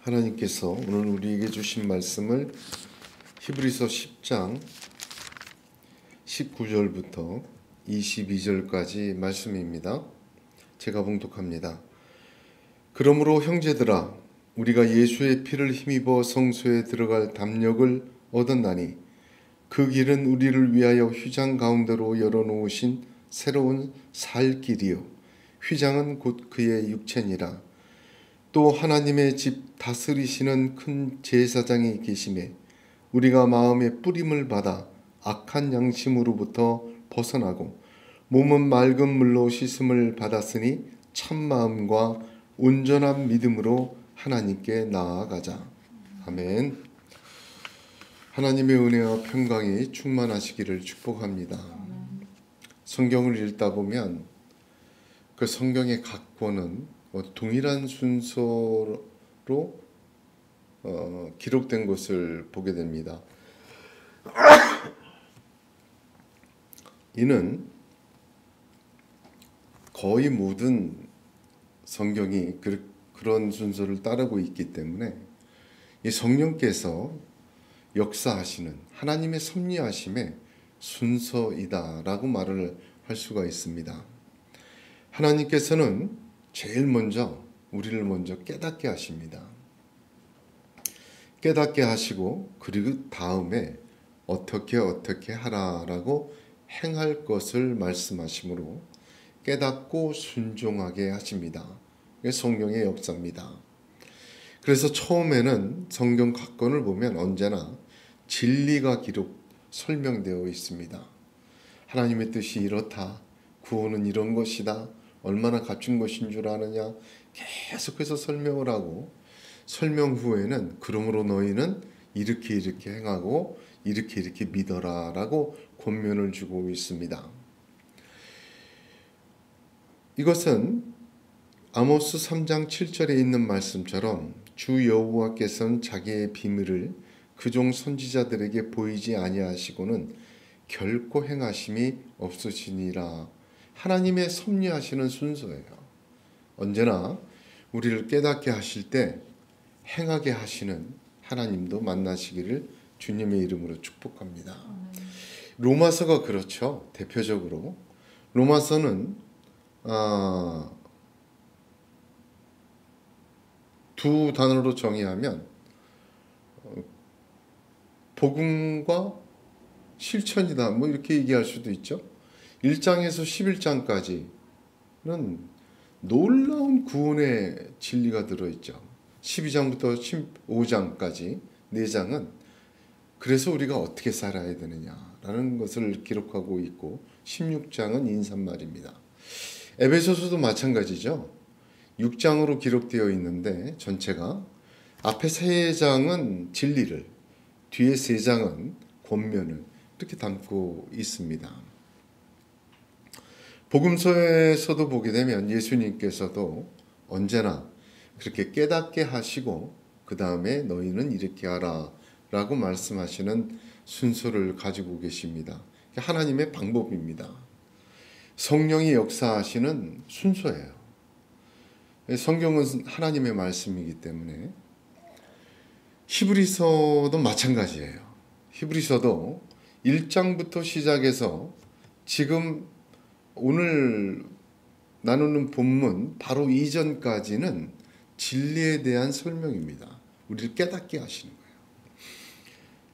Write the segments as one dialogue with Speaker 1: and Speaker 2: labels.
Speaker 1: 하나님께서 오늘 우리에게 주신 말씀을 히브리서 10장 19절부터 22절까지 말씀입니다. 제가 봉독합니다. 그러므로 형제들아, 우리가 예수의 피를 힘입어 성소에 들어갈 담력을 얻었나니 그 길은 우리를 위하여 휘장 가운데로 열어놓으신 새로운 살 길이요, 휘장은 곧 그의 육체니라. 또 하나님의 집 다스리시는 큰 제사장이 계심에 우리가 마음의 뿌림을 받아 악한 양심으로부터 벗어나고 몸은 맑은 물로 씻음을 받았으니 참 마음과 온전한 믿음으로 하나님께 나아가자. 아멘. 하나님의 은혜와 평강이 충만하시기를 축복합니다. 성경을 읽다 보면 그 성경의 각 권은 동일한 순서로 기록된 것을 보게 됩니다. 이는 거의 모든 성경이 그런 순서를 따르고 있기 때문에 이 성령께서 역사하시는 하나님의 섭리하심의 순서이다라고 말을 할 수가 있습니다. 하나님께서는 제일 먼저 우리를 먼저 깨닫게 하십니다. 깨닫게 하시고 그리고 다음에 어떻게 하라라고 행할 것을 말씀하시므로 깨닫고 순종하게 하십니다. 이게 성령의 역사입니다. 그래서 처음에는 성경 각 권을 보면 언제나 진리가 설명되어 있습니다. 하나님의 뜻이 이렇다. 구원은 이런 것이다. 얼마나 값진 것인 줄 아느냐. 계속해서 설명을 하고 설명 후에는 그러므로 너희는 이렇게 행하고 이렇게 믿어라 라고 권면을 주고 있습니다. 이것은 아모스 3장 7절에 있는 말씀처럼 주 여호와께서는 자기의 비밀을 그종 선지자들에게 보이지 아니하시고는 결코 행하심이 없으시니라. 하나님의 섭리하시는 순서예요. 언제나 우리를 깨닫게 하실 때 행하게 하시는 하나님도 만나시기를 주님의 이름으로 축복합니다. 로마서가 그렇죠. 대표적으로 로마서는 두 단어로 정의하면 복음과 실천이다. 뭐 이렇게 얘기할 수도 있죠. 1장에서 11장까지는 놀라운 구원의 진리가 들어있죠. 12장부터 15장까지 4장은 그래서 우리가 어떻게 살아야 되느냐라는 것을 기록하고 있고 16장은 인사말입니다. 에베소서도 마찬가지죠. 6장으로 기록되어 있는데 전체가 앞에 3장은 진리를, 뒤에 3장은 권면을 이렇게 담고 있습니다. 복음서에서도 보게 되면 예수님께서도 언제나 그렇게 깨닫게 하시고 그 다음에 너희는 이렇게 하라 라고 말씀하시는 순서를 가지고 계십니다. 하나님의 방법입니다. 성령이 역사하시는 순서예요. 성경은 하나님의 말씀이기 때문에 히브리서도 마찬가지예요. 히브리서도 1장부터 시작해서 지금 오늘 나누는 본문 바로 이전까지는 진리에 대한 설명입니다. 우리를 깨닫게 하시는 거예요.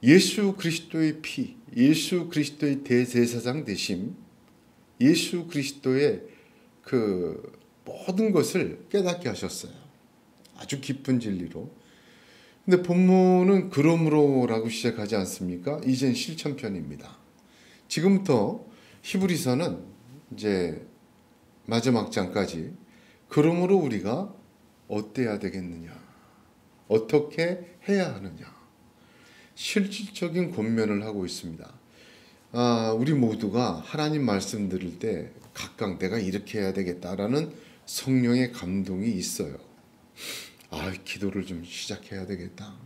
Speaker 1: 예수 그리스도의 피, 예수 그리스도의 대제사장 되심, 예수 그리스도의 그 모든 것을 깨닫게 하셨어요. 아주 깊은 진리로. 근데 본문은 그러므로라고 시작하지 않습니까? 이젠 실천편입니다. 지금부터 히브리서는 이제 마지막 장까지 그러므로 우리가 어때야 되겠느냐, 어떻게 해야 하느냐, 실질적인 권면을 하고 있습니다. 우리 모두가 하나님 말씀 들을 때 각각 내가 이렇게 해야 되겠다라는 성령의 감동이 있어요. 기도를 좀 시작해야 되겠다.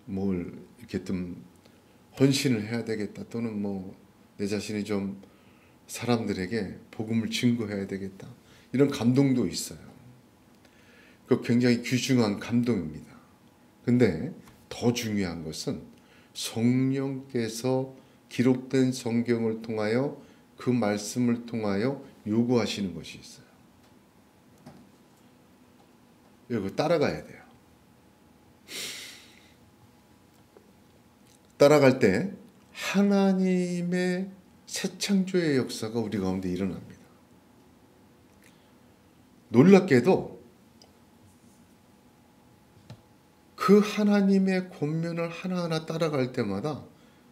Speaker 1: 뭘 이렇게 좀 헌신을 해야 되겠다. 또는 내 자신이 좀 사람들에게 복음을 증거해야 되겠다. 이런 감동도 있어요. 그 굉장히 귀중한 감동입니다. 근데 더 중요한 것은 성령께서 기록된 성경을 통하여 그 말씀을 통하여 요구하시는 것이 있어요. 이거 따라가야 돼요. 따라갈 때 하나님의 새 창조의 역사가 우리 가운데 일어납니다. 놀랍게도 그 하나님의 권면을 하나하나 따라갈 때마다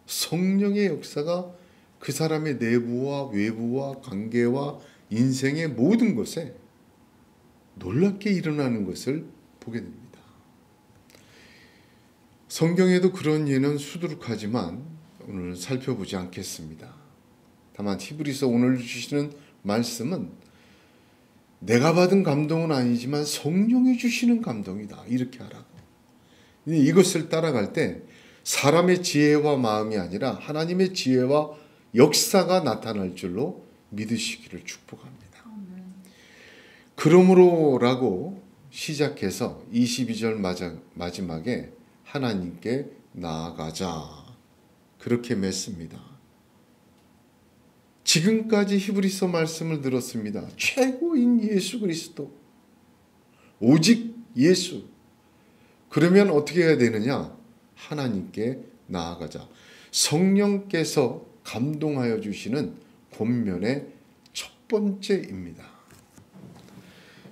Speaker 1: 성령의 역사가 그 사람의 내부와 외부와 관계와 인생의 모든 것에 놀랍게 일어나는 것을 보게 됩니다. 성경에도 그런 예는 수두룩하지만 오늘 살펴보지 않겠습니다. 다만 히브리서 오늘 주시는 말씀은 내가 받은 감동은 아니지만 성령이 주시는 감동이다. 이렇게 하라고. 이것을 따라갈 때 사람의 지혜와 마음이 아니라 하나님의 지혜와 역사가 나타날 줄로 믿으시기를 축복합니다. 그러므로라고 시작해서 22절 마지막에 하나님께 나아가자 그렇게 맺습니다. 지금까지 히브리서 말씀을 들었습니다. 최고인 예수 그리스도, 오직 예수. 그러면 어떻게 해야 되느냐? 하나님께 나아가자. 성령께서 감동하여 주시는 권면의 첫 번째입니다.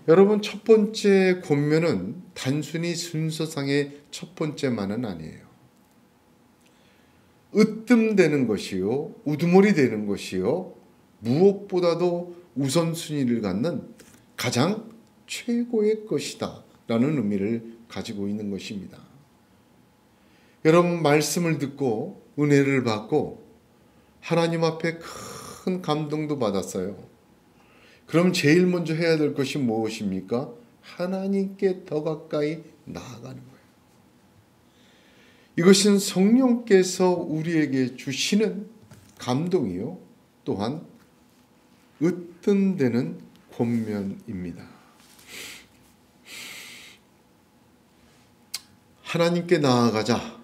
Speaker 1: 여러분, 첫 번째 권면은 단순히 순서상의 첫 번째만은 아니에요. 으뜸되는 것이요, 우두머리 되는 것이요, 무엇보다도 우선순위를 갖는 가장 최고의 것이다 라는 의미를 가지고 있는 것입니다. 여러분, 말씀을 듣고 은혜를 받고 하나님 앞에 큰 감동도 받았어요. 그럼 제일 먼저 해야 될 것이 무엇입니까? 하나님께 더 가까이 나아가는 거예요. 이것은 성령께서 우리에게 주시는 감동이요, 또한 으뜸되는 권면입니다. 하나님께 나아가자.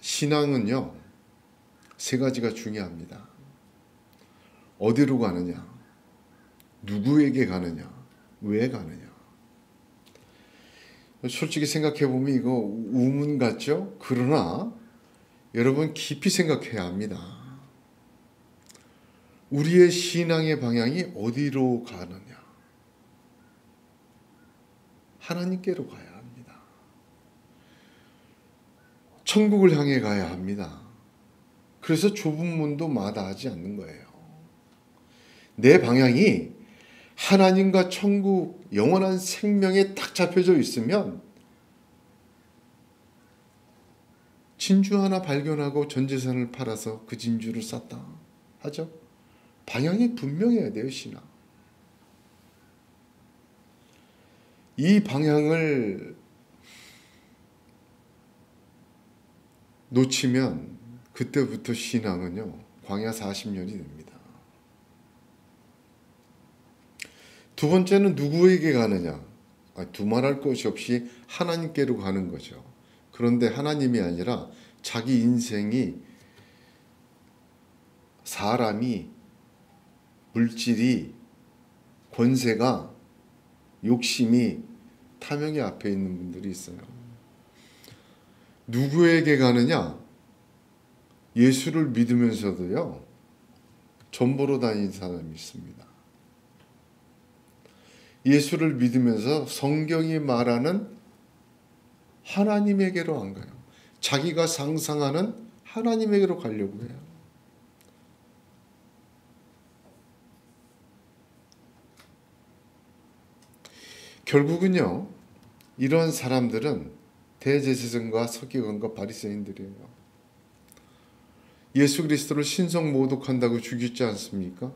Speaker 1: 신앙은요, 세 가지가 중요합니다. 어디로 가느냐? 누구에게 가느냐? 왜 가느냐? 솔직히 생각해 보면 이거 우문 같죠? 그러나 여러분 깊이 생각해야 합니다. 우리의 신앙의 방향이 어디로 가느냐? 하나님께로 가야 합니다. 천국을 향해 가야 합니다. 그래서 좁은 문도 마다하지 않는 거예요. 내 방향이 하나님과 천국, 영원한 생명에 딱 잡혀져 있으면 진주 하나 발견하고 전 재산을 팔아서 그 진주를 쌌다 하죠. 방향이 분명해야 돼요, 신앙. 이 방향을 놓치면 그때부터 신앙은요, 광야 40년이 됩니다. 두 번째는 누구에게 가느냐? 두말할 것이 없이 하나님께로 가는 거죠. 그런데 하나님이 아니라 자기 인생이, 사람이, 물질이, 권세가, 욕심이, 탐욕이 앞에 있는 분들이 있어요. 누구에게 가느냐? 예수를 믿으면서도요, 전보러 다니는 사람이 있습니다. 예수를 믿으면서 성경이 말하는 하나님에게로 안 가요. 자기가 상상하는 하나님에게로 가려고 해요. 결국은요, 이런 사람들은 대제사장과 서기관과 바리새인들이에요. 예수 그리스도를 신성 모독한다고 죽였지 않습니까?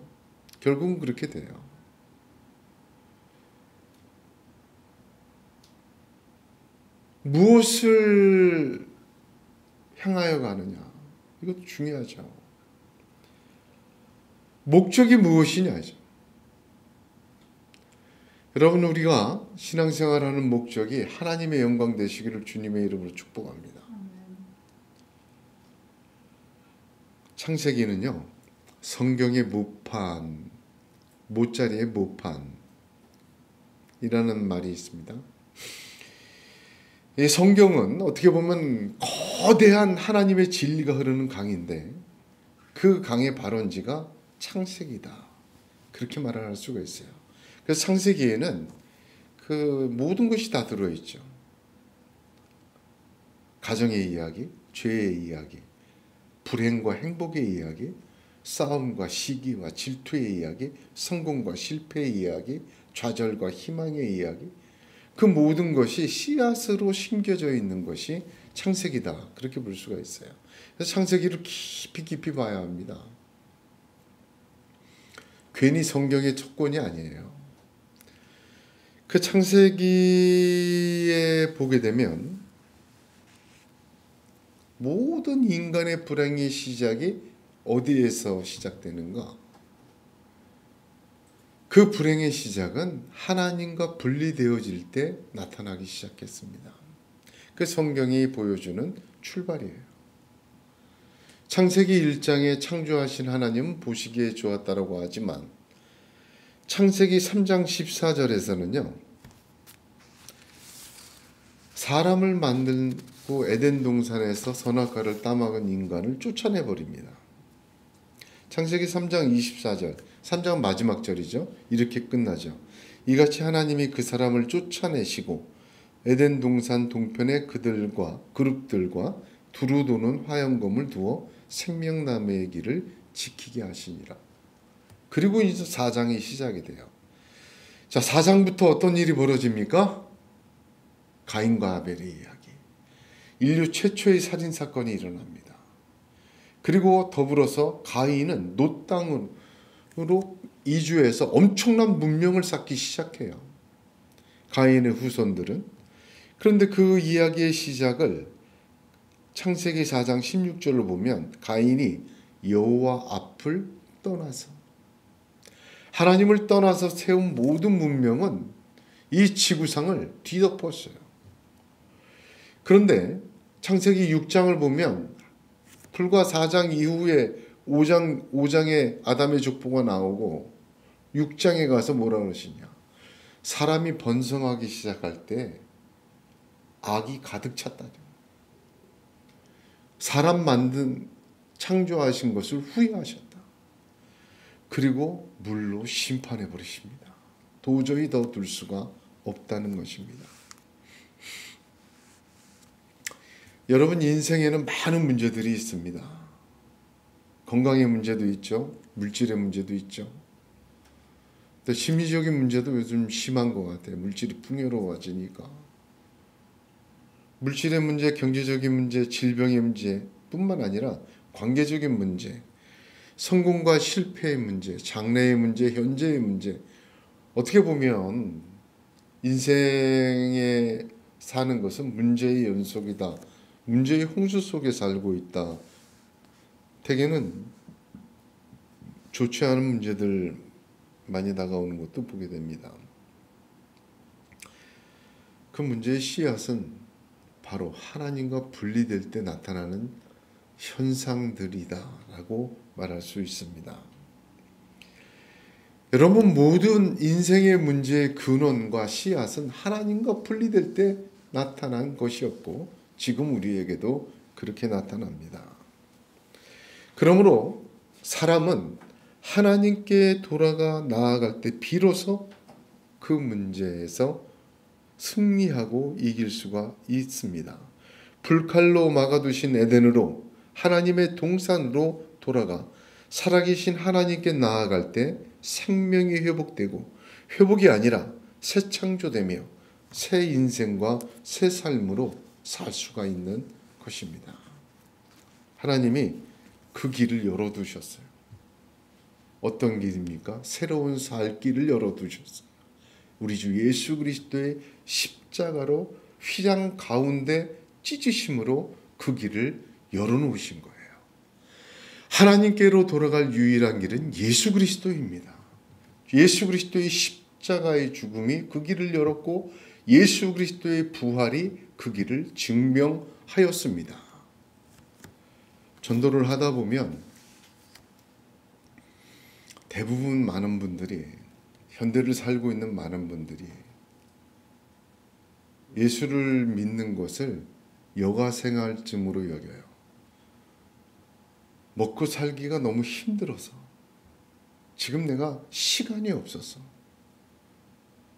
Speaker 1: 결국은 그렇게 돼요. 무엇을 향하여 가느냐? 이것도 중요하죠. 목적이 무엇이냐죠. 여러분, 우리가 신앙생활하는 목적이 하나님의 영광 되시기를 주님의 이름으로 축복합니다. 창세기는요, 성경의 모판, 모자리의 모판이라는 말이 있습니다. 이 성경은 어떻게 보면 거대한 하나님의 진리가 흐르는 강인데 그 강의 발원지가 창세기다, 그렇게 말을 할 수가 있어요. 그래서 창세기에는 그 모든 것이 다 들어있죠. 가정의 이야기, 죄의 이야기, 불행과 행복의 이야기, 싸움과 시기와 질투의 이야기, 성공과 실패의 이야기, 좌절과 희망의 이야기, 그 모든 것이 씨앗으로 심겨져 있는 것이 창세기다, 그렇게 볼 수가 있어요. 그래서 창세기를 깊이 봐야 합니다. 괜히 성경의 첫 권이 아니에요. 그 창세기에 보게 되면 모든 인간의 불행의 시작이 어디에서 시작되는가? 그 불행의 시작은 하나님과 분리되어질 때 나타나기 시작했습니다. 그 성경이 보여주는 출발이에요. 창세기 1장에 창조하신 하나님은 보시기에 좋았다라고 하지만 창세기 3장 14절에서는요, 사람을 만들고 에덴 동산에서 선악과를 따먹은 인간을 쫓아내버립니다. 창세기 3장 24절, 3장 마지막 절이죠. 이렇게 끝나죠. 이같이 하나님이 그 사람을 쫓아내시고 에덴 동산 동편에 그룹들과 두루 도는 화염검을 두어 생명나무의 길을 지키게 하시니라. 그리고 이제 4장이 시작이 돼요. 자, 4장부터 어떤 일이 벌어집니까? 가인과 아벨의 이야기. 인류 최초의 살인사건이 일어납니다. 그리고 더불어서 가인은 놋 땅으로 이주해서 엄청난 문명을 쌓기 시작해요. 가인의 후손들은. 그런데 그 이야기의 시작을 창세기 4장 16절로 보면 가인이 여호와 앞을 떠나서, 하나님을 떠나서 세운 모든 문명은 이 지구상을 뒤덮었어요. 그런데 창세기 6장을 보면 불과 4장 이후에 5장에 아담의 족보가 나오고 6장에 가서 뭐라 그러시냐. 사람이 번성하기 시작할 때 악이 가득 찼다죠. 사람 창조하신 것을 후회하셨다. 그리고 물로 심판해 버리십니다. 도저히 더 둘 수가 없다는 것입니다. 여러분, 인생에는 많은 문제들이 있습니다. 건강의 문제도 있죠. 물질의 문제도 있죠. 또 심리적인 문제도 요즘 심한 것 같아요. 물질이 풍요로워지니까. 물질의 문제, 경제적인 문제, 질병의 문제뿐만 아니라 관계적인 문제, 성공과 실패의 문제, 장래의 문제, 현재의 문제, 어떻게 보면 인생에 사는 것은 문제의 연속이다. 문제의 홍수 속에 살고 있다. 대개는 좋지 않은 문제들 많이 다가오는 것도 보게 됩니다. 그 문제의 씨앗은 바로 하나님과 분리될 때 나타나는 현상들이다라고 말할 수 있습니다. 여러분, 모든 인생의 문제의 근원과 씨앗은 하나님과 분리될 때 나타난 것이었고 지금 우리에게도 그렇게 나타납니다. 그러므로 사람은 하나님께 돌아가 나아갈 때 비로소 그 문제에서 승리하고 이길 수가 있습니다. 불칼로 막아두신 에덴으로, 하나님의 동산으로 돌아가 살아계신 하나님께 나아갈 때 생명이 회복되고, 회복이 아니라 새 창조되며 새 인생과 새 삶으로 살 수가 있는 것입니다. 하나님이 그 길을 열어두셨어요. 어떤 길입니까? 새로운 살 길을 열어두셨어요. 우리 주 예수 그리스도의 십자가로 휘장 가운데 찢으심으로 그 길을 열어놓으신 거예요. 하나님께로 돌아갈 유일한 길은 예수 그리스도입니다. 예수 그리스도의 십자가 십자가의 죽음이 그 길을 열었고 예수 그리스도의 부활이 그 길을 증명하였습니다. 전도를 하다 보면 대부분 많은 분들이, 현대를 살고 있는 많은 분들이 예수를 믿는 것을 여가생활쯤으로 여겨요. 먹고 살기가 너무 힘들어서, 지금 내가 시간이 없어서.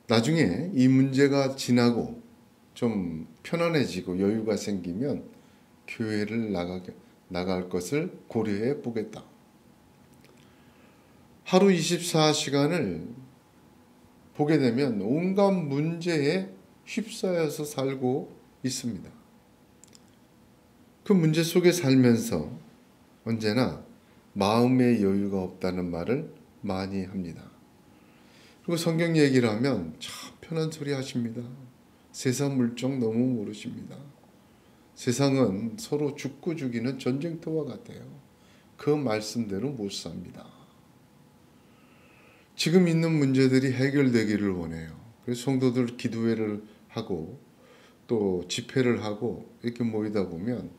Speaker 1: 나중에 이 문제가 지나고 좀 편안해지고 여유가 생기면 교회를 나갈 것을 고려해 보겠다. 하루 24시간을 보게 되면 온갖 문제에 휩싸여서 살고 있습니다. 그 문제 속에 살면서 언제나 마음의 여유가 없다는 말을 많이 합니다. 그리고 성경 얘기를 하면 참 편한 소리 하십니다. 세상 물정 너무 모르십니다. 세상은 서로 죽고 죽이는 전쟁터와 같아요. 그 말씀대로 못 삽니다. 지금 있는 문제들이 해결되기를 원해요. 그래서 성도들 기도회를 하고 또 집회를 하고 이렇게 모이다 보면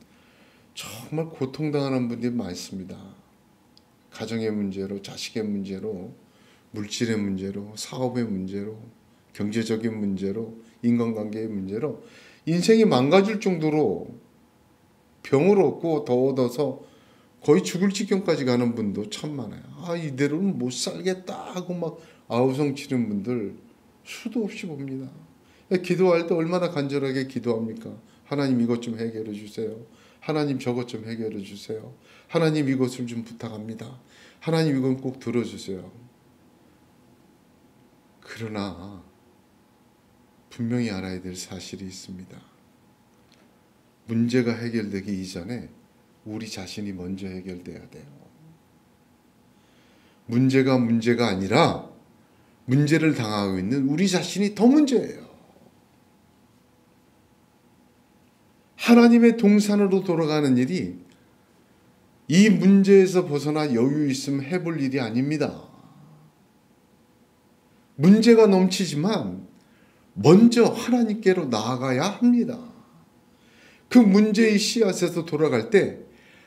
Speaker 1: 정말 고통당하는 분들이 많습니다. 가정의 문제로, 자식의 문제로, 물질의 문제로, 사업의 문제로, 경제적인 문제로, 인간관계의 문제로 인생이 망가질 정도로 병을 얻고 더 얻어서 거의 죽을 지경까지 가는 분도 참 많아요. 이대로는 못 살겠다 하고 막 아우성치는 분들 수도 없이 봅니다. 기도할 때 얼마나 간절하게 기도합니까? 하나님 이것 좀 해결해 주세요. 하나님 저것 좀 해결해 주세요. 하나님 이것을 좀 부탁합니다. 하나님 이건 꼭 들어주세요. 그러나 분명히 알아야 될 사실이 있습니다. 문제가 해결되기 이전에 우리 자신이 먼저 해결돼야 돼요. 문제가 아니라 문제를 당하고 있는 우리 자신이 더 문제예요. 하나님의 동산으로 돌아가는 일이 이 문제에서 벗어나 여유 있으면 해볼 일이 아닙니다. 문제가 넘치지만 먼저 하나님께로 나아가야 합니다. 그 문제의 씨앗에서 돌아갈 때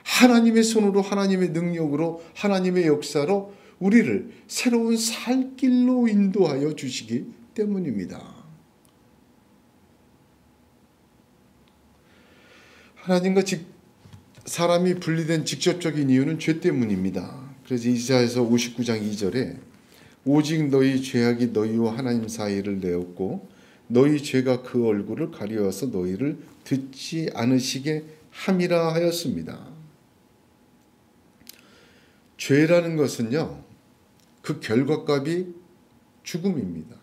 Speaker 1: 하나님의 손으로, 하나님의 능력으로, 하나님의 역사로 우리를 새로운 살 길로 인도하여 주시기 때문입니다. 하나님과 사람이 분리된 직접적인 이유는 죄 때문입니다. 그래서 이사야서 59장 2절에 오직 너희 죄악이 너희와 하나님 사이를 내었고 너희 죄가 그 얼굴을 가리워서 너희를 듣지 않으시게 함이라 하였습니다. 죄라는 것은요, 그 결과값이 죽음입니다.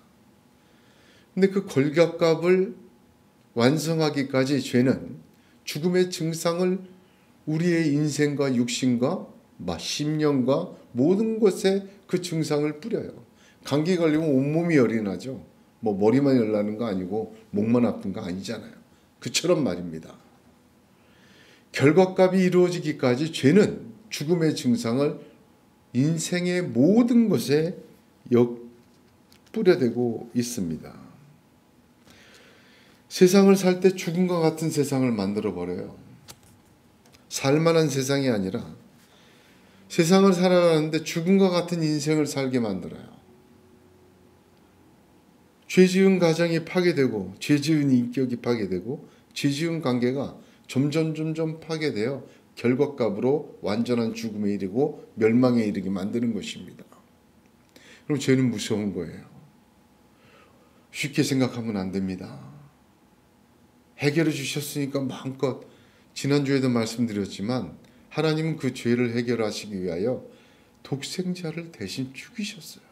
Speaker 1: 근데 그 결과값을 완성하기까지 죄는 죽음의 증상을 우리의 인생과 육신과 심령과 모든 것에 그 증상을 뿌려요. 감기 걸리면 온몸이 열이 나죠. 머리만 열나는 거 아니고 목만 아픈 거 아니잖아요. 그처럼 말입니다. 결과값이 이루어지기까지 죄는 죽음의 증상을 인생의 모든 것에 뿌려대고 있습니다. 세상을 살 때 죽음과 같은 세상을 만들어버려요. 살만한 세상이 아니라 세상을 살아가는데 죽음과 같은 인생을 살게 만들어요. 죄 지은 가정이 파괴되고 죄 지은 인격이 파괴되고 죄 지은 관계가 점점 파괴되어 결과값으로 완전한 죽음에 이르고 멸망에 이르게 만드는 것입니다. 그럼 죄는 무서운 거예요. 쉽게 생각하면 안 됩니다. 해결해 주셨으니까 마음껏, 지난주에도 말씀드렸지만 하나님은 그 죄를 해결하시기 위하여 독생자를 대신 죽이셨어요.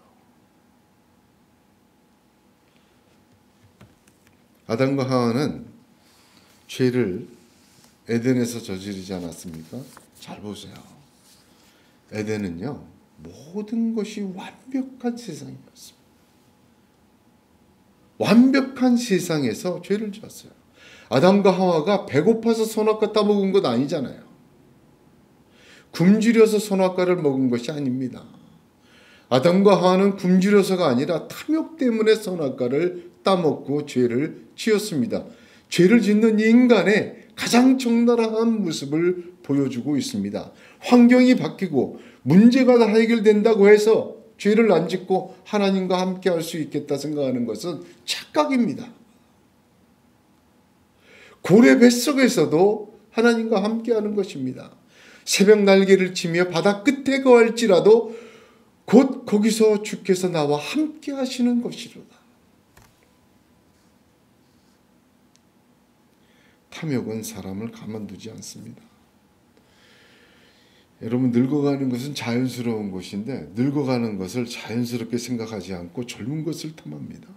Speaker 1: 아담과 하와는 죄를 에덴에서 저지르지 않았습니까? 잘 보세요. 에덴은요, 모든 것이 완벽한 세상이었습니다. 완벽한 세상에서 죄를 지었어요. 아담과 하와가 배고파서 선악과 따먹은 것 아니잖아요. 굶주려서 선악과를 먹은 것이 아닙니다. 아담과 하와는 굶주려서가 아니라 탐욕 때문에 선악과를 따먹고 죄를 지었습니다. 죄를 짓는 인간의 가장 적나라한 모습을 보여주고 있습니다. 환경이 바뀌고 문제가 다 해결된다고 해서 죄를 안 짓고 하나님과 함께 할 수 있겠다 생각하는 것은 착각입니다. 고래 뱃속에서도 하나님과 함께 하는 것입니다. 새벽 날개를 치며 바다 끝에 거할지라도 곧 거기서 주께서 나와 함께 하시는 것이로다. 탐욕은 사람을 가만두지 않습니다. 여러분, 늙어가는 것은 자연스러운 것인데 늙어가는 것을 자연스럽게 생각하지 않고 젊은 것을 탐합니다.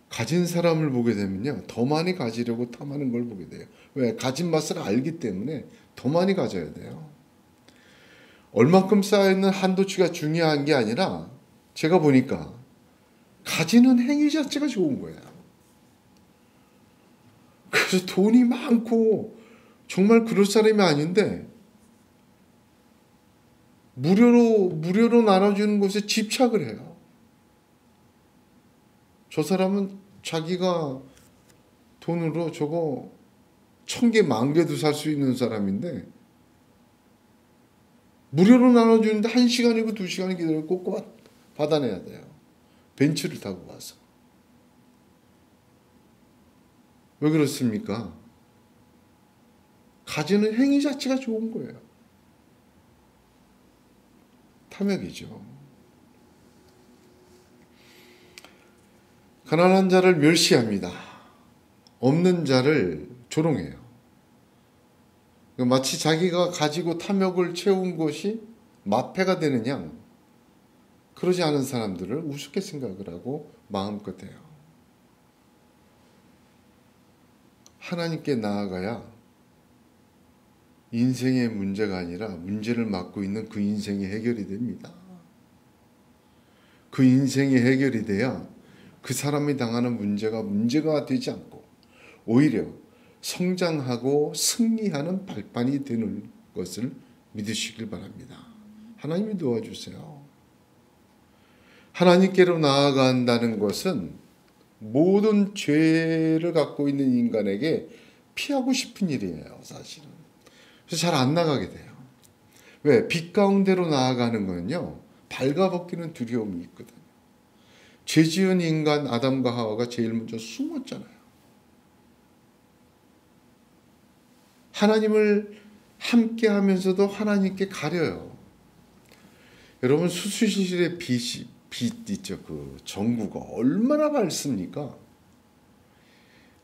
Speaker 1: 가진 사람을 보게 되면요, 더 많이 가지려고 탐하는 걸 보게 돼요. 왜? 가진 맛을 알기 때문에 더 많이 가져야 돼요. 얼만큼 쌓여있는 한도치가 중요한 게 아니라 제가 보니까 가지는 행위 자체가 좋은 거예요. 그래서 돈이 많고 정말 그럴 사람이 아닌데 무료로 나눠주는 것에 집착을 해요. 저 사람은 자기가 돈으로 저거 1000개, 10,000개도 살 수 있는 사람인데 무료로 나눠주는데 1시간이고 2시간 기다리고 꼭 받아내야 돼요. 벤츠를 타고 와서. 왜 그렇습니까? 가지는 행위 자체가 좋은 거예요. 탐욕이죠. 가난한 자를 멸시합니다. 없는 자를 조롱해요. 마치 자기가 가지고 탐욕을 채운 것이 마패가 되는 양, 그러지 않은 사람들을 우습게 생각을 하고 마음껏 해요. 하나님께 나아가야 인생의 문제가 아니라 문제를 맡고 있는 그 인생이 해결이 됩니다. 그 인생이 해결이 돼야 그 사람이 당하는 문제가 되지 않고 오히려 성장하고 승리하는 발판이 되는 것을 믿으시길 바랍니다. 하나님이 도와주세요. 하나님께로 나아간다는 것은 모든 죄를 갖고 있는 인간에게 피하고 싶은 일이에요, 사실은. 그래서 잘 안 나가게 돼요. 왜? 빛 가운데로 나아가는 거는요, 발가벗기는 두려움이 있거든요. 죄 지은 인간 아담과 하와가 제일 먼저 숨었잖아요. 하나님을 함께 하면서도 하나님께 가려요. 여러분, 수수실의 빛 있죠. 그 전구가 얼마나 밝습니까?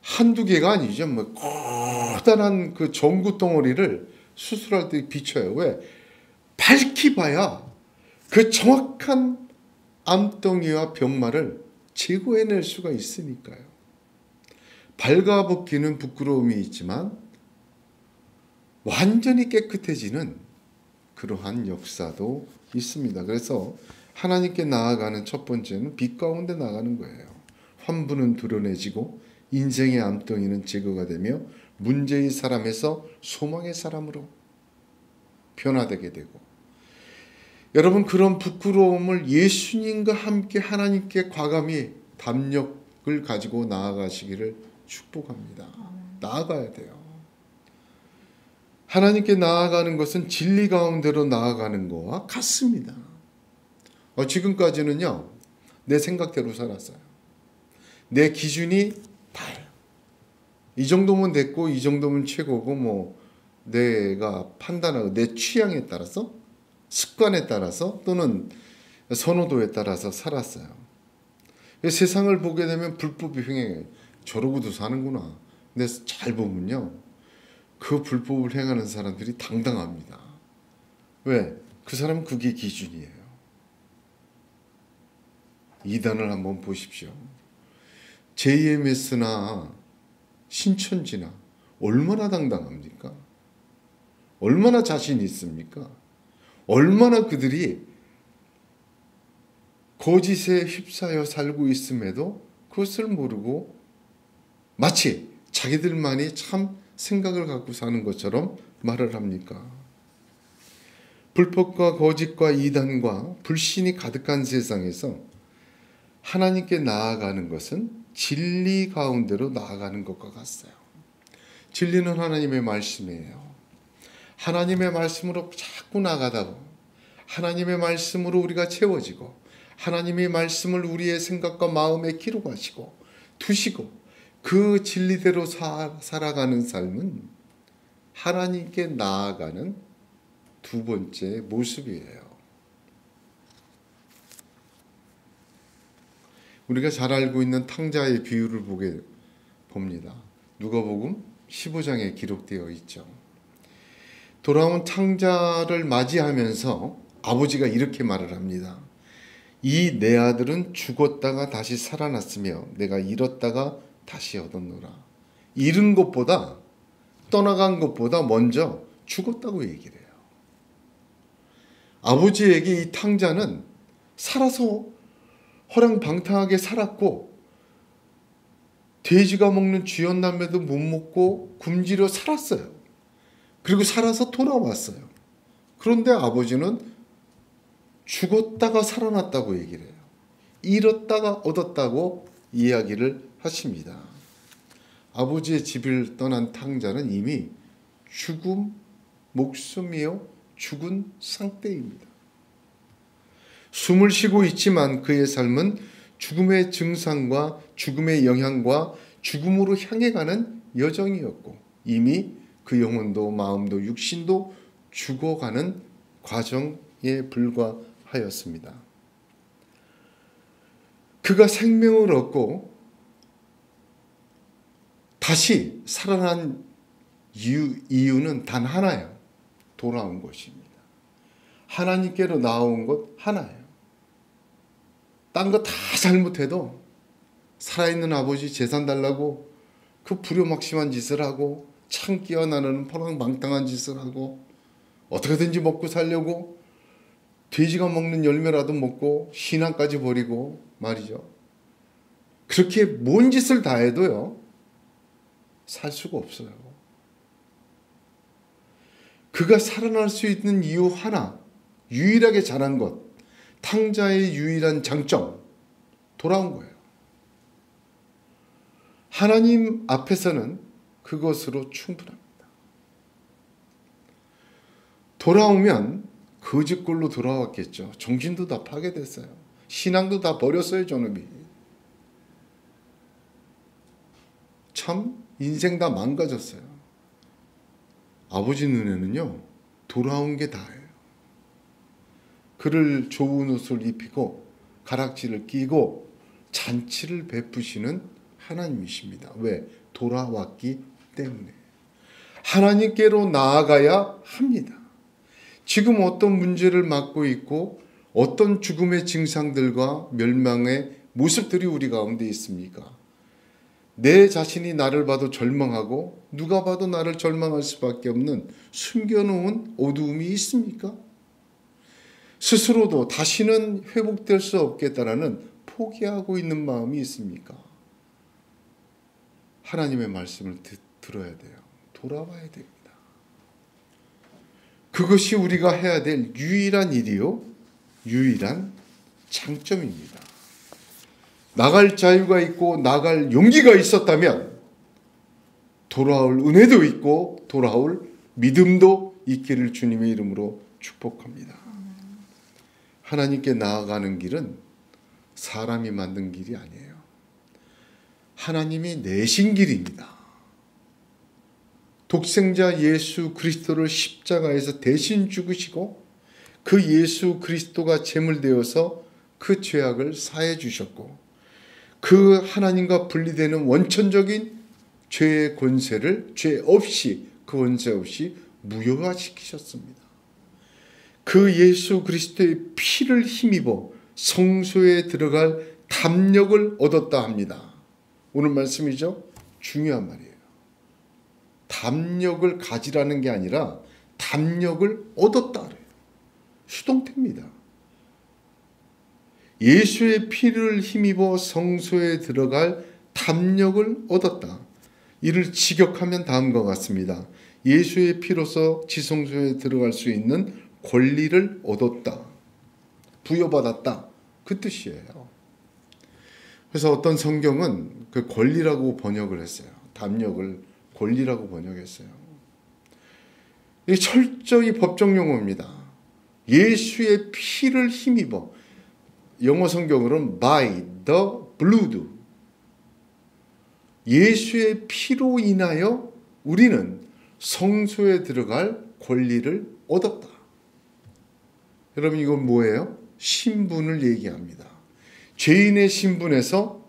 Speaker 1: 한두 개가 아니죠. 뭐 커다란 그 전구 덩어리를 수술할 때 비춰요. 왜? 밝히 봐야 그 정확한 암덩이와 병마를 제거해낼 수가 있으니까요. 발가벗기는 부끄러움이 있지만 완전히 깨끗해지는 그러한 역사도 있습니다. 그래서 하나님께 나아가는 첫 번째는 빛 가운데 나가는 거예요. 환부는 드러내지고 인생의 암덩이는 제거가 되며 문제의 사람에서 소망의 사람으로 변화되게 되고, 여러분, 그런 부끄러움을 예수님과 함께 하나님께 과감히 담력을 가지고 나아가시기를 축복합니다. 나아가야 돼요. 하나님께 나아가는 것은 진리 가운데로 나아가는 것과 같습니다. 지금까지는요, 내 생각대로 살았어요. 내 기준이 다예요. 이 정도면 됐고, 이 정도면 최고고, 뭐 내가 판단하고 내 취향에 따라서, 습관에 따라서, 또는 선호도에 따라서 살았어요. 세상을 보게 되면 불법이 횡행해요. 저러고도 사는구나. 근데 잘 보면요, 그 불법을 행하는 사람들이 당당합니다. 왜? 그 사람은 그게 기준이에요. 이단을 한번 보십시오. JMS나 신천지나 얼마나 당당합니까? 얼마나 자신 있습니까? 얼마나 그들이 거짓에 휩싸여 살고 있음에도 그것을 모르고 마치 자기들만이 참 생각을 갖고 사는 것처럼 말을 합니까? 불법과 거짓과 이단과 불신이 가득한 세상에서 하나님께 나아가는 것은 진리 가운데로 나아가는 것과 같아요. 진리는 하나님의 말씀이에요. 하나님의 말씀으로 자꾸 나가다가 하나님의 말씀으로 우리가 채워지고 하나님의 말씀을 우리의 생각과 마음에 기록하시고 두시고 그 진리대로 살아가는 삶은 하나님께 나아가는 두 번째 모습이에요. 우리가 잘 알고 있는 탕자의 비유를 봅니다. 누가복음 15장에 기록되어 있죠. 돌아온 탕자를 맞이하면서 아버지가 이렇게 말을 합니다. 이 내 아들은 죽었다가 다시 살아났으며 내가 잃었다가 다시 얻었노라. 잃은 것보다 떠나간 것보다 먼저 죽었다고 얘기를 해요. 아버지에게 이 탕자는 살아서 허랑방탕하게 살았고 돼지가 먹는 쥐였남에도 못 먹고 굶주려 살았어요. 그리고 살아서 돌아왔어요. 그런데 아버지는 죽었다가 살아났다고 얘기를 해요. 잃었다가 얻었다고 이야기를 하십니다. 아버지의 집을 떠난 탕자는 이미 죽음 목숨이요 죽은 상태입니다. 숨을 쉬고 있지만 그의 삶은 죽음의 증상과 죽음의 영향과 죽음으로 향해 가는 여정이었고 이미 그 영혼도 마음도 육신도 죽어가는 과정에 불과하였습니다. 그가 생명을 얻고 다시 살아난 이유는 단 하나예요. 돌아온 것입니다. 하나님께로 나온 것 하나예요. 딴 거 다 잘못해도 살아있는 아버지 재산 달라고 그 불효막심한 짓을 하고 창기와 나누는 포랑망당한 짓을 하고 어떻게든지 먹고 살려고 돼지가 먹는 열매라도 먹고 신앙까지 버리고 말이죠. 그렇게 뭔 짓을 다 해도요. 살 수가 없어요. 그가 살아날 수 있는 이유 하나, 유일하게 잘한 것, 탕자의 유일한 장점, 돌아온 거예요. 하나님 앞에서는 그것으로 충분합니다. 돌아오면 거짓골로 돌아왔겠죠. 정신도 다 파괴됐어요. 신앙도 다 버렸어요, 저놈이. 참 인생 다 망가졌어요. 아버지 눈에는요, 돌아온 게 다예요. 그를 좋은 옷을 입히고 가락지를 끼고 잔치를 베푸시는 하나님이십니다. 왜? 돌아왔기 때문에. 하나님께로 나아가야 합니다. 지금 어떤 문제를 맡고 있고 어떤 죽음의 증상들과 멸망의 모습들이 우리 가운데 있습니까? 내 자신이 나를 봐도 절망하고 누가 봐도 나를 절망할 수밖에 없는 숨겨놓은 어두움이 있습니까? 스스로도 다시는 회복될 수 없겠다라는 포기하고 있는 마음이 있습니까? 하나님의 말씀을 들어야 돼요. 돌아와야 됩니다. 그것이 우리가 해야 될 유일한 일이요, 유일한 장점입니다. 나갈 자유가 있고 나갈 용기가 있었다면 돌아올 은혜도 있고 돌아올 믿음도 있기를 주님의 이름으로 축복합니다. 하나님께 나아가는 길은 사람이 만든 길이 아니에요. 하나님이 내신 길입니다. 독생자 예수 그리스도를 십자가에서 대신 죽으시고 그 예수 그리스도가 제물되어서 그 죄악을 사해 주셨고 그 하나님과 분리되는 원천적인 죄의 권세를 죄 없이 그 권세 없이 무효화시키셨습니다. 그 예수 그리스도의 피를 힘입어 성소에 들어갈 담력을 얻었다 합니다. 오늘 말씀이죠. 중요한 말이에요. 담력을 가지라는 게 아니라 담력을 얻었다 그래요. 수동태입니다. 예수의 피를 힘입어 성소에 들어갈 담력을 얻었다. 이를 직역하면 다음과 같습니다. 예수의 피로서 지성소에 들어갈 수 있는 권리를 얻었다, 부여받았다, 그 뜻이에요. 그래서 어떤 성경은 그 권리라고 번역을 했어요. 담력을 권리라고 번역했어요. 이게 철저히 법적 용어입니다. 예수의 피를 힘입어, 영어 성경으로는 by the blood, 예수의 피로 인하여 우리는 성소에 들어갈 권리를 얻었다. 여러분, 이건 뭐예요? 신분을 얘기합니다. 죄인의 신분에서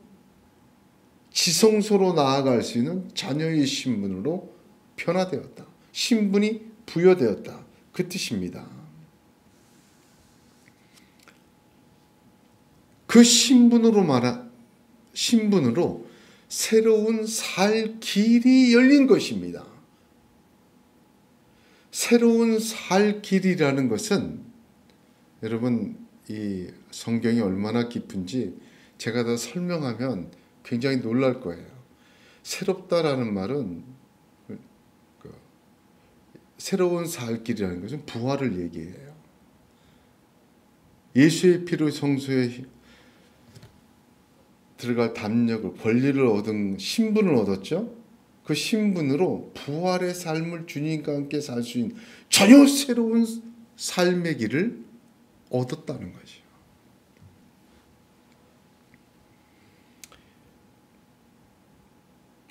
Speaker 1: 지성소로 나아갈 수 있는 자녀의 신분으로 변화되었다. 신분이 부여되었다, 그 뜻입니다. 그 신분으로 새로운 살 길이 열린 것입니다. 새로운 살 길이라는 것은, 여러분, 이 성경이 얼마나 깊은지 제가 더 설명하면 굉장히 놀랄 거예요. 새롭다라는 말은, 새로운 살 길이라는 것은 부활을 얘기해요. 예수의 피로 성소에 들어갈 담력을, 권리를 얻은, 신분을 얻었죠. 그 신분으로 부활의 삶을 주님과 함께 살 수 있는 전혀 새로운 삶의 길을 얻었다는 거죠.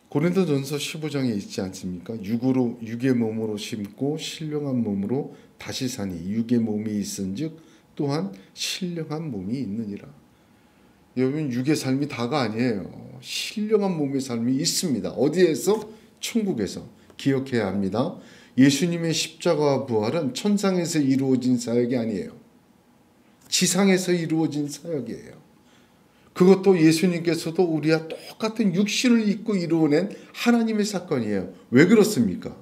Speaker 1: 고린도전서 15장에 있지 않습니까? 육의 몸으로 심고 신령한 몸으로 다시 사니 육의 몸이 있은즉 또한 신령한 몸이 있느니라. 여러분, 육의 삶이 다가 아니에요. 신령한 몸의 삶이 있습니다. 어디에서? 천국에서. 기억해야 합니다. 예수님의 십자가와 부활은 천상에서 이루어진 사역이 아니에요. 지상에서 이루어진 사역이에요. 그것도 예수님께서도 우리와 똑같은 육신을 입고 이루어낸 하나님의 사건이에요. 왜 그렇습니까?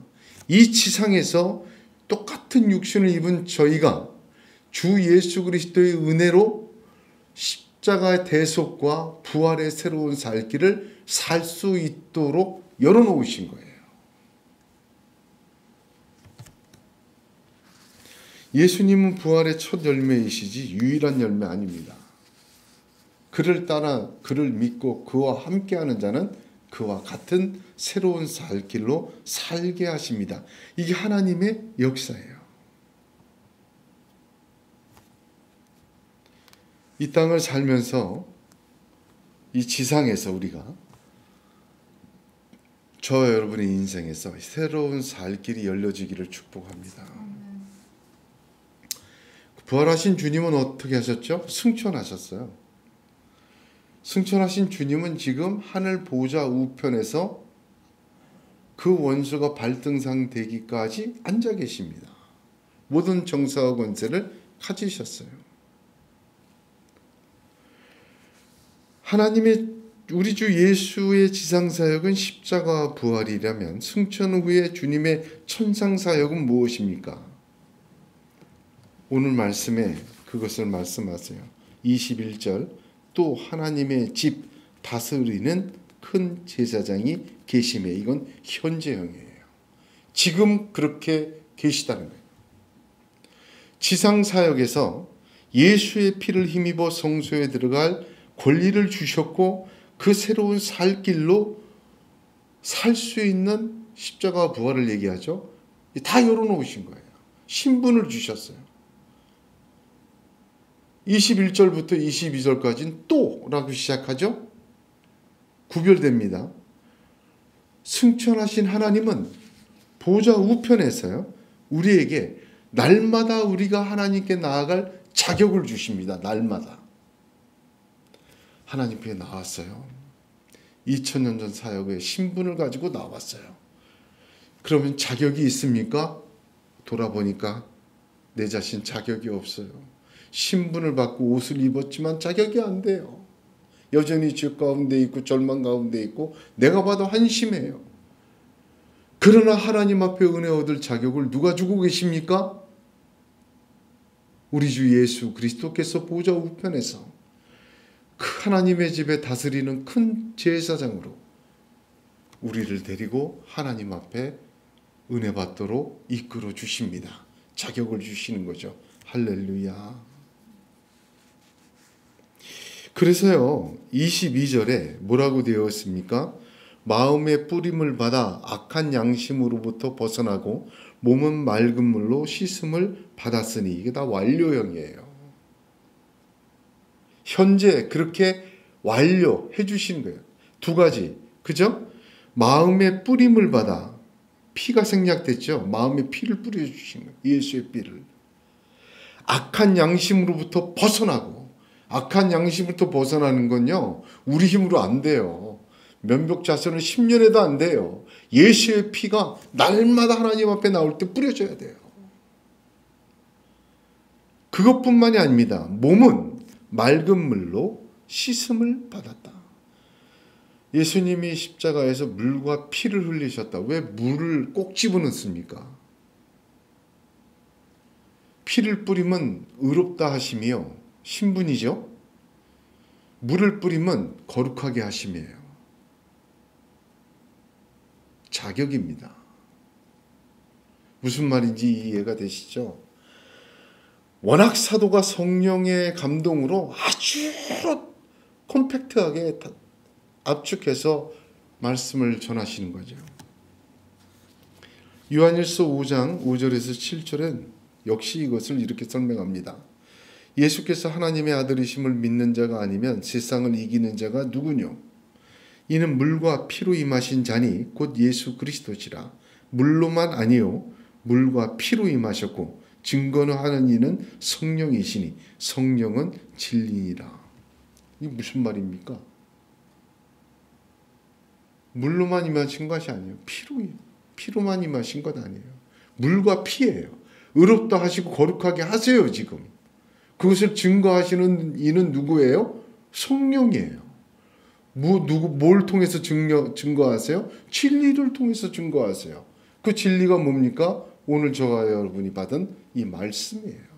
Speaker 1: 이 지상에서 똑같은 육신을 입은 저희가 주 예수 그리스도의 은혜로 십자가의 대속과 부활의 새로운 살 길을 살 수 있도록 열어놓으신 거예요. 예수님은 부활의 첫 열매이시지 유일한 열매 아닙니다. 그를 따라 그를 믿고 그와 함께하는 자는 그와 같은 새로운 살 길로 살게 하십니다. 이게 하나님의 역사예요. 이 땅을 살면서 이 지상에서 우리가 저 여러분의 인생에서 새로운 살 길이 열려지기를 축복합니다. 부활하신 주님은 어떻게 하셨죠? 승천하셨어요. 승천하신 주님은 지금 하늘 보좌 우편에서 그 원수가 발등상 되기까지 앉아 계십니다. 모든 정사와 권세를 가지셨어요. 하나님의 우리 주 예수의 지상사역은 십자가와 부활이라면 승천 후에 주님의 천상사역은 무엇입니까? 오늘 말씀에 그것을 말씀하세요. 21절, 또 하나님의 집 다스리는 큰 제사장이 계시매. 이건 현재형이에요. 지금 그렇게 계시다는 거예요. 지상사역에서 예수의 피를 힘입어 성소에 들어갈 권리를 주셨고 그 새로운 살 길로 살 수 있는 십자가 부활을 얘기하죠. 다 열어놓으신 거예요. 신분을 주셨어요. 21절부터 22절까지는 또 라고 시작하죠. 구별됩니다. 승천하신 하나님은 보좌 우편에서요, 우리에게 날마다 우리가 하나님께 나아갈 자격을 주십니다. 날마다. 하나님께 나왔어요. 2000년 전 사역의 신분을 가지고 나왔어요. 그러면 자격이 있습니까? 돌아보니까 내 자신 자격이 없어요. 신분을 받고 옷을 입었지만 자격이 안 돼요. 여전히 죄 가운데 있고 절망 가운데 있고 내가 봐도 한심해요. 그러나 하나님 앞에 은혜 얻을 자격을 누가 주고 계십니까? 우리 주 예수 그리스도께서 보좌 우편에서 그 하나님의 집에 다스리는 큰 제사장으로 우리를 데리고 하나님 앞에 은혜 받도록 이끌어 주십니다. 자격을 주시는 거죠. 할렐루야. 그래서요 22절에 뭐라고 되어 있습니까? 마음의 뿌림을 받아 악한 양심으로부터 벗어나고 몸은 맑은 물로 씻음을 받았으니, 이게 다 완료형이에요. 현재 그렇게 완료해 주시는 거예요. 두 가지, 그죠? 마음의 뿌림을 받아, 피가 생략됐죠. 마음의 피를 뿌려주시는 거예요. 예수의 피를. 악한 양심으로부터 벗어나고, 악한 양심부터 벗어나는 건요 우리 힘으로 안 돼요. 면벽자서는 10년에도 안 돼요. 예수의 피가 날마다 하나님 앞에 나올 때 뿌려져야 돼요. 그것뿐만이 아닙니다. 몸은 맑은 물로 씻음을 받았다. 예수님이 십자가에서 물과 피를 흘리셨다. 왜 물을 꼭 집어넣습니까? 피를 뿌리면 의롭다 하심이요 신분이죠. 물을 뿌리면 거룩하게 하심이에요. 자격입니다. 무슨 말인지 이해가 되시죠? 워낙 사도가 성령의 감동으로 아주 콤팩트하게 압축해서 말씀을 전하시는 거죠. 요한일서 5장 5절에서 7절엔 역시 이것을 이렇게 설명합니다. 예수께서 하나님의 아들이심을 믿는 자가 아니면 세상을 이기는 자가 누구뇨? 이는 물과 피로 임하신 자니 곧 예수 그리스도시라. 물로만 아니요 물과 피로 임하셨고 증거하는 이는 성령이시니 성령은 진리니라. 이게 무슨 말입니까? 물로만 임하신 것이 아니에요. 피로만 임하신 것 아니에요. 물과 피예요. 의롭다 하시고 거룩하게 하세요. 지금 그것을 증거하시는 이는 누구예요? 성령이에요. 뭘 통해서 증거하세요? 진리를 통해서 증거하세요. 그 진리가 뭡니까? 오늘 저와 여러분이 받은 이 말씀이에요.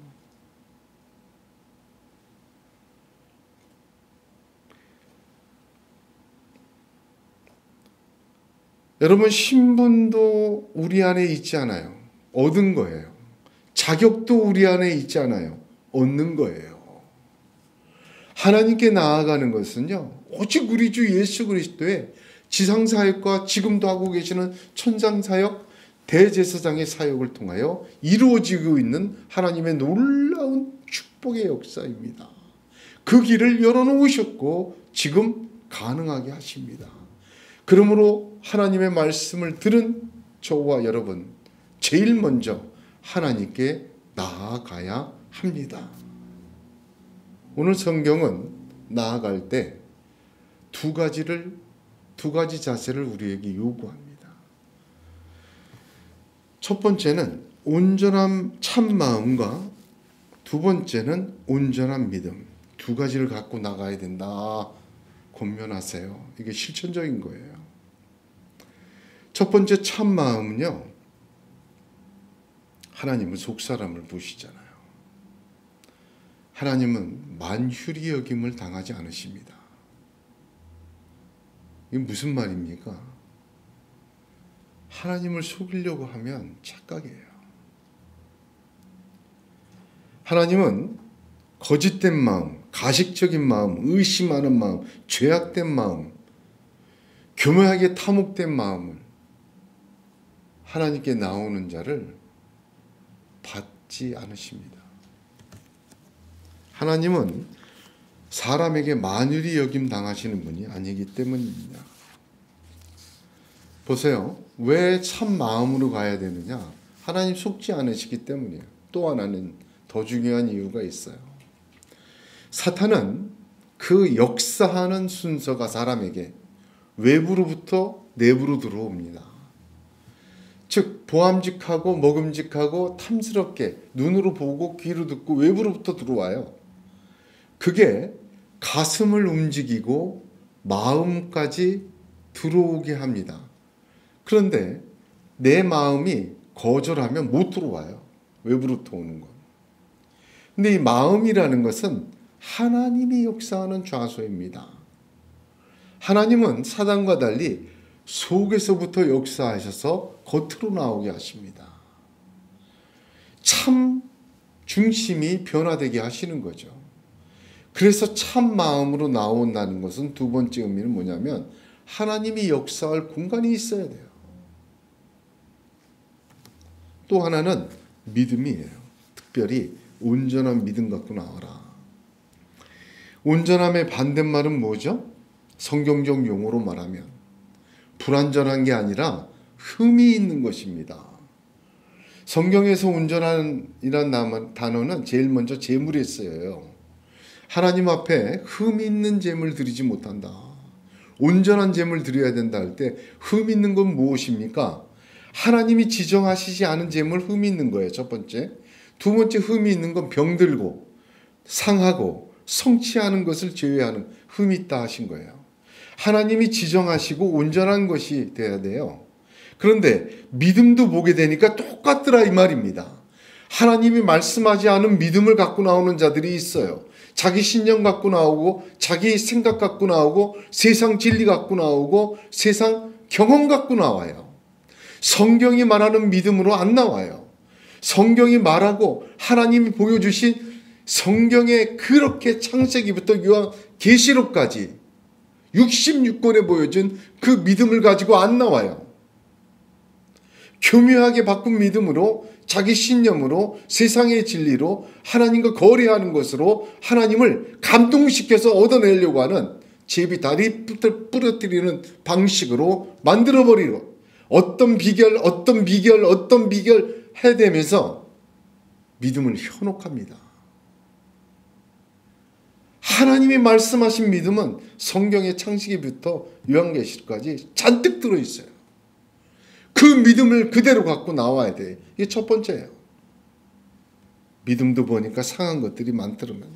Speaker 1: 여러분 신분도 우리 안에 있지 않아요. 얻은 거예요. 자격도 우리 안에 있지 않아요. 얻는 거예요. 하나님께 나아가는 것은요 오직 우리 주 예수 그리스도의 지상사역과 지금도 하고 계시는 천상사역 대제사장의 사역을 통하여 이루어지고 있는 하나님의 놀라운 축복의 역사입니다. 그 길을 열어놓으셨고 지금 가능하게 하십니다. 그러므로 하나님의 말씀을 들은 저와 여러분 제일 먼저 하나님께 나아가야 합니다. 오늘 성경은 나아갈 때 두 가지 자세를 우리에게 요구합니다. 첫 번째는 온전한 참 마음과 두 번째는 온전한 믿음. 두 가지를 갖고 나가야 된다. 권면하세요. 이게 실천적인 거예요. 첫 번째 참 마음은요. 하나님은 속사람을 보시잖아요. 하나님은 만휴리 여김을 당하지 않으십니다. 이게 무슨 말입니까? 하나님을 속이려고 하면 착각이에요. 하나님은 거짓된 마음, 가식적인 마음, 의심하는 마음, 죄악된 마음, 교묘하게 탐욕된 마음을 하나님께 나오는 자를 받지 않으십니다. 하나님은 사람에게 만유리 여김 당하시는 분이 아니기 때문입니다. 보세요. 왜 참 마음으로 가야 되느냐? 하나님 속지 않으시기 때문이에요. 또 하나는 더 중요한 이유가 있어요. 사탄은 그 역사하는 순서가 사람에게 외부로부터 내부로 들어옵니다. 즉 보암직하고 먹음직하고 탐스럽게 눈으로 보고 귀로 듣고 외부로부터 들어와요. 그게 가슴을 움직이고 마음까지 들어오게 합니다. 그런데 내 마음이 거절하면 못 들어와요. 외부로부터 오는 건. 근데 이 마음이라는 것은 하나님이 역사하는 좌소입니다. 하나님은 사단과 달리 속에서부터 역사하셔서 겉으로 나오게 하십니다. 참 중심이 변화되게 하시는 거죠. 그래서 참 마음으로 나온다는 것은 두 번째 의미는 뭐냐면 하나님이 역사할 공간이 있어야 돼요. 또 하나는 믿음이에요. 특별히 온전한 믿음 갖고 나와라. 온전함의 반대말은 뭐죠? 성경적 용어로 말하면 불완전한 게 아니라 흠이 있는 것입니다. 성경에서 온전한이라는 단어는 제일 먼저 제물에 쓰여요. 하나님 앞에 흠 있는 제물 드리지 못한다. 온전한 제물 드려야 된다 할 때 흠 있는 건 무엇입니까? 하나님이 지정하시지 않은 제물 흠이 있는 거예요. 첫 번째. 두 번째 흠이 있는 건 병들고 상하고 성취하는 것을 제외하는 흠이 있다 하신 거예요. 하나님이 지정하시고 온전한 것이 돼야 돼요. 그런데 믿음도 보게 되니까 똑같더라 이 말입니다. 하나님이 말씀하지 않은 믿음을 갖고 나오는 자들이 있어요. 자기 신념 갖고 나오고 자기 생각 갖고 나오고 세상 진리 갖고 나오고 세상 경험 갖고 나와요. 성경이 말하는 믿음으로 안 나와요. 성경이 말하고 하나님이 보여주신 성경에 그렇게 창세기부터 요한계시록까지 66권에 보여준 그 믿음을 가지고 안 나와요. 교묘하게 바꾼 믿음으로 자기 신념으로 세상의 진리로 하나님과 거래하는 것으로 하나님을 감동시켜서 얻어내려고 하는 제비 다리 부러뜨리는 방식으로 만들어버리고 어떤 비결 해대면서 믿음을 현혹합니다. 하나님이 말씀하신 믿음은 성경의 창세기부터 요한계시록까지 잔뜩 들어있어요. 그 믿음을 그대로 갖고 나와야 돼. 이게 첫 번째예요. 믿음도 보니까 상한 것들이 많더라고요.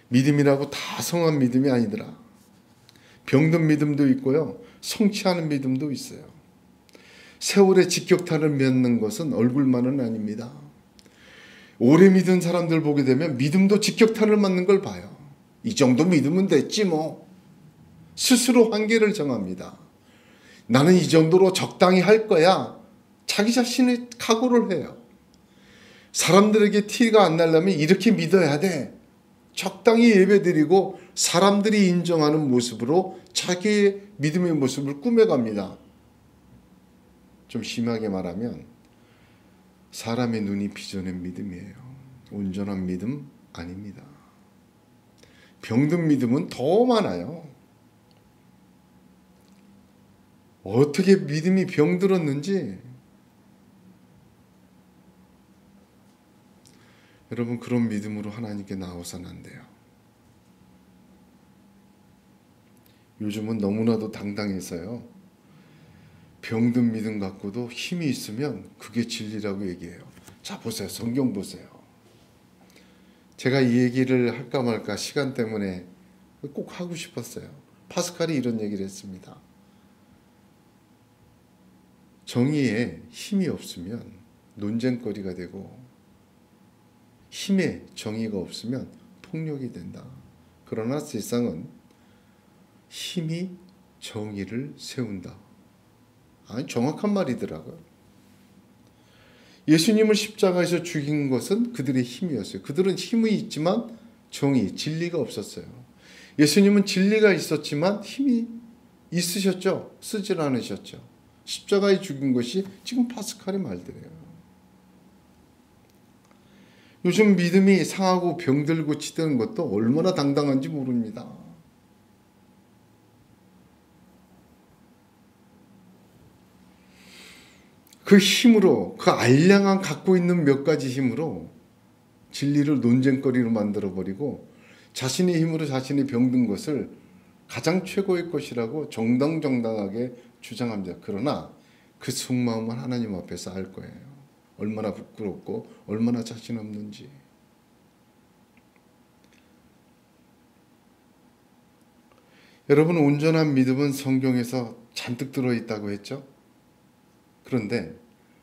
Speaker 1: 믿음이라고 다 성한 믿음이 아니더라. 병든 믿음도 있고요. 성취하는 믿음도 있어요. 세월의 직격탄을 맞는 것은 얼굴만은 아닙니다. 오래 믿은 사람들 보게 되면 믿음도 직격탄을 맞는 걸 봐요. 이 정도 믿으면 됐지 뭐. 스스로 한계를 정합니다. 나는 이 정도로 적당히 할 거야. 자기 자신의 각오를 해요. 사람들에게 티가 안 나려면 이렇게 믿어야 돼. 적당히 예배드리고 사람들이 인정하는 모습으로 자기의 믿음의 모습을 꾸며갑니다. 좀 심하게 말하면 사람의 눈이 빚어낸 믿음이에요. 온전한 믿음 아닙니다. 병든 믿음은 더 많아요. 어떻게 믿음이 병들었는지 여러분 그런 믿음으로 하나님께 나와서는 안 돼요. 요즘은 너무나도 당당해서요. 병든 믿음 갖고도 힘이 있으면 그게 진리라고 얘기해요. 자 보세요. 성경 보세요. 제가 이 얘기를 할까 말까 시간 때문에 꼭 하고 싶었어요. 파스칼이 이런 얘기를 했습니다. 정의에 힘이 없으면 논쟁거리가 되고 힘에 정의가 없으면 폭력이 된다. 그러나 세상은 힘이 정의를 세운다. 아니, 정확한 말이더라고요. 예수님을 십자가에서 죽인 것은 그들의 힘이었어요. 그들은 힘이 있지만 정의, 진리가 없었어요. 예수님은 진리가 있었지만 힘이 있으셨죠. 쓰질 않으셨죠. 십자가에 죽인 것이 지금 파스칼의 말들이에요. 요즘 믿음이 상하고 병들고 치드는 것도 얼마나 당당한지 모릅니다. 그 힘으로, 그 알량한 갖고 있는 몇 가지 힘으로 진리를 논쟁거리로 만들어버리고 자신의 힘으로 자신이 병든 것을 가장 최고의 것이라고 정당하게 주장합니다. 그러나 그 속마음은 하나님 앞에서 알 거예요. 얼마나 부끄럽고 얼마나 자신 없는지. 여러분 온전한 믿음은 성경에서 잔뜩 들어있다고 했죠. 그런데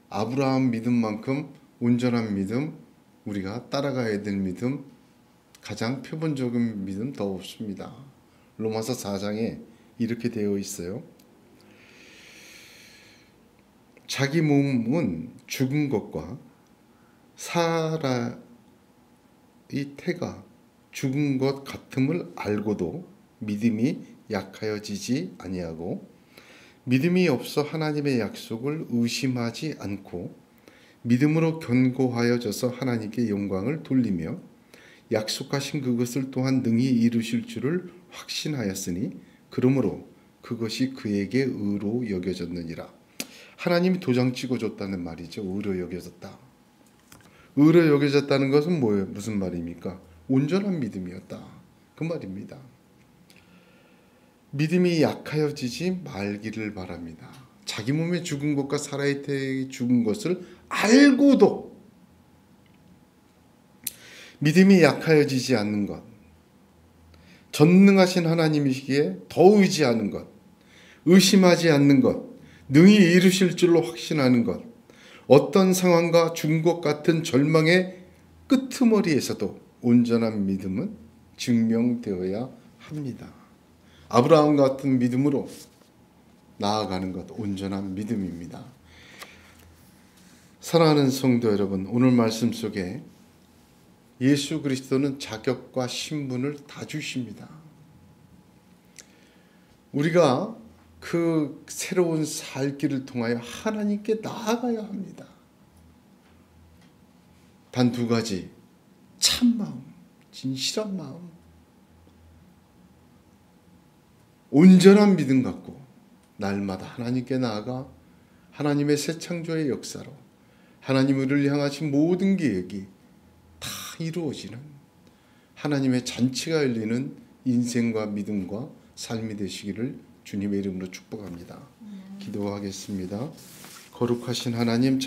Speaker 1: 아브라함 믿음만큼 온전한 믿음, 우리가 따라가야 될 믿음, 가장 표본적인 믿음 더 없습니다. 로마서 4장에 이렇게 되어 있어요. 자기 몸은 죽은 것과 사라의 태가 죽은 것 같음을 알고도 믿음이 약하여지지 아니하고 믿음이 없어 하나님의 약속을 의심하지 않고 믿음으로 견고하여져서 하나님께 영광을 돌리며 약속하신 그것을 또한 능히 이루실 줄을 확신하였으니 그러므로 그것이 그에게 의로 여겨졌느니라. 하나님이 도장 찍어줬다는 말이죠. 의로 여겨졌다. 의로 여겨졌다는 것은 뭐예요? 무슨 말입니까? 온전한 믿음이었다. 그 말입니다. 믿음이 약하여지지 말기를 바랍니다. 자기 몸에 죽은 것과 사라의 태에 죽은 것을 알고도 믿음이 약하여지지 않는 것, 전능하신 하나님이시기에 더 의지하는 것, 의심하지 않는 것, 능히 이루실 줄로 확신하는 것, 어떤 상황과 죽은 것 같은 절망의 끄트머리에서도 온전한 믿음은 증명되어야 합니다. 아브라함 같은 믿음으로 나아가는 것, 온전한 믿음입니다. 사랑하는 성도 여러분, 오늘 말씀 속에 예수 그리스도는 자격과 신분을 다 주십니다. 우리가 그 새로운 살 길을 통하여 하나님께 나아가야 합니다. 단 두 가지, 참마음, 진실한 마음, 온전한 믿음 갖고 날마다 하나님께 나아가 하나님의 새 창조의 역사로 하나님을 향하신 모든 계획이 다 이루어지는 하나님의 잔치가 열리는 인생과 믿음과 삶이 되시기를 주님의 이름으로 축복합니다. 기도하겠습니다. 거룩하신 하나님,